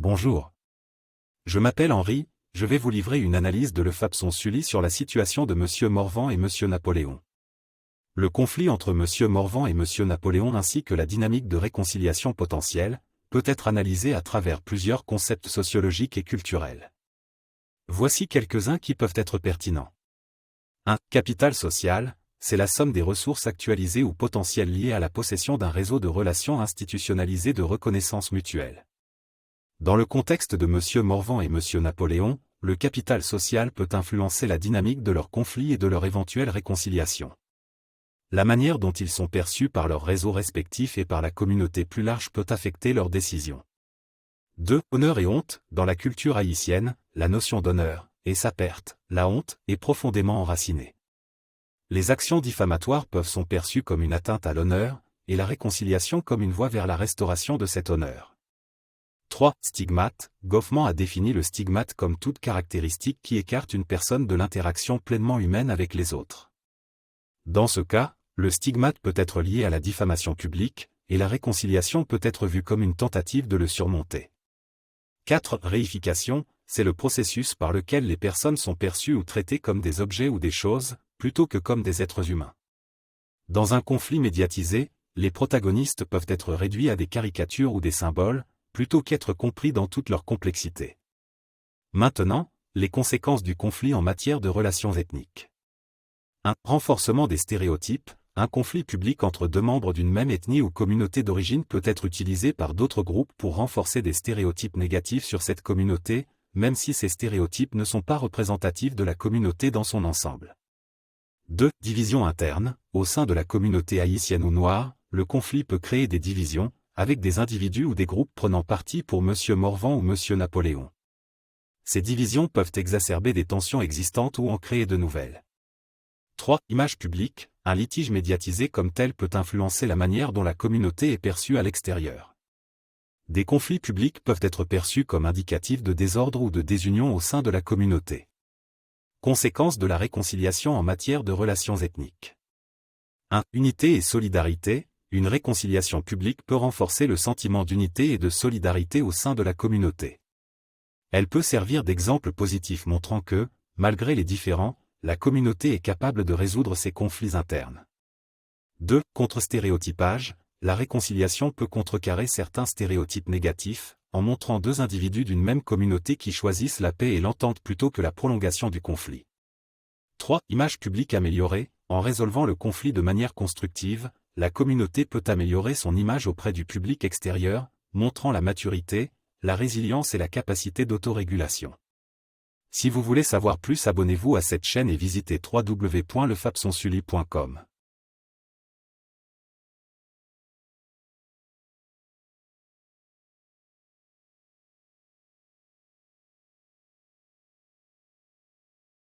Bonjour. Je m'appelle Henri, je vais vous livrer une analyse de Lefapson-Sully sur la situation de M. Morvan et M. Napoléon. Le conflit entre M. Morvan et M. Napoléon ainsi que la dynamique de réconciliation potentielle peut être analysée à travers plusieurs concepts sociologiques et culturels. Voici quelques-uns qui peuvent être pertinents. 1. Capital social, c'est la somme des ressources actualisées ou potentielles liées à la possession d'un réseau de relations institutionnalisées de reconnaissance mutuelle. Dans le contexte de M. Morvan et M. Napoléon, le capital social peut influencer la dynamique de leur conflit et de leur éventuelle réconciliation. La manière dont ils sont perçus par leurs réseaux respectifs et par la communauté plus large peut affecter leurs décisions. 2. Honneur et honte, dans la culture haïtienne, la notion d'honneur, et sa perte, la honte, est profondément enracinée. Les actions diffamatoires sont perçues comme une atteinte à l'honneur, et la réconciliation comme une voie vers la restauration de cet honneur. 3. Stigmate, Goffman a défini le stigmate comme toute caractéristique qui écarte une personne de l'interaction pleinement humaine avec les autres. Dans ce cas, le stigmate peut être lié à la diffamation publique, et la réconciliation peut être vue comme une tentative de le surmonter. 4. Réification, c'est le processus par lequel les personnes sont perçues ou traitées comme des objets ou des choses, plutôt que comme des êtres humains. Dans un conflit médiatisé, les protagonistes peuvent être réduits à des caricatures ou des symboles, plutôt qu'être compris dans toute leur complexité. Maintenant, les conséquences du conflit en matière de relations ethniques. 1. Renforcement des stéréotypes, un conflit public entre deux membres d'une même ethnie ou communauté d'origine peut être utilisé par d'autres groupes pour renforcer des stéréotypes négatifs sur cette communauté, même si ces stéréotypes ne sont pas représentatifs de la communauté dans son ensemble. 2. Division interne, au sein de la communauté haïtienne ou noire, le conflit peut créer des divisions, avec des individus ou des groupes prenant parti pour M. Morvan ou M. Napoléon. Ces divisions peuvent exacerber des tensions existantes ou en créer de nouvelles. 3. Image publique, un litige médiatisé comme tel peut influencer la manière dont la communauté est perçue à l'extérieur. Des conflits publics peuvent être perçus comme indicatifs de désordre ou de désunion au sein de la communauté. Conséquences de la réconciliation en matière de relations ethniques. 1. Unité et solidarité. Une réconciliation publique peut renforcer le sentiment d'unité et de solidarité au sein de la communauté. Elle peut servir d'exemple positif montrant que, malgré les différends, la communauté est capable de résoudre ses conflits internes. 2. Contre-stéréotypage, la réconciliation peut contrecarrer certains stéréotypes négatifs, en montrant deux individus d'une même communauté qui choisissent la paix et l'entente plutôt que la prolongation du conflit. 3. Image publique améliorée, en résolvant le conflit de manière constructive, la communauté peut améliorer son image auprès du public extérieur, montrant la maturité, la résilience et la capacité d'autorégulation. Si vous voulez savoir plus, abonnez-vous à cette chaîne et visitez www.lefapsonsully.com.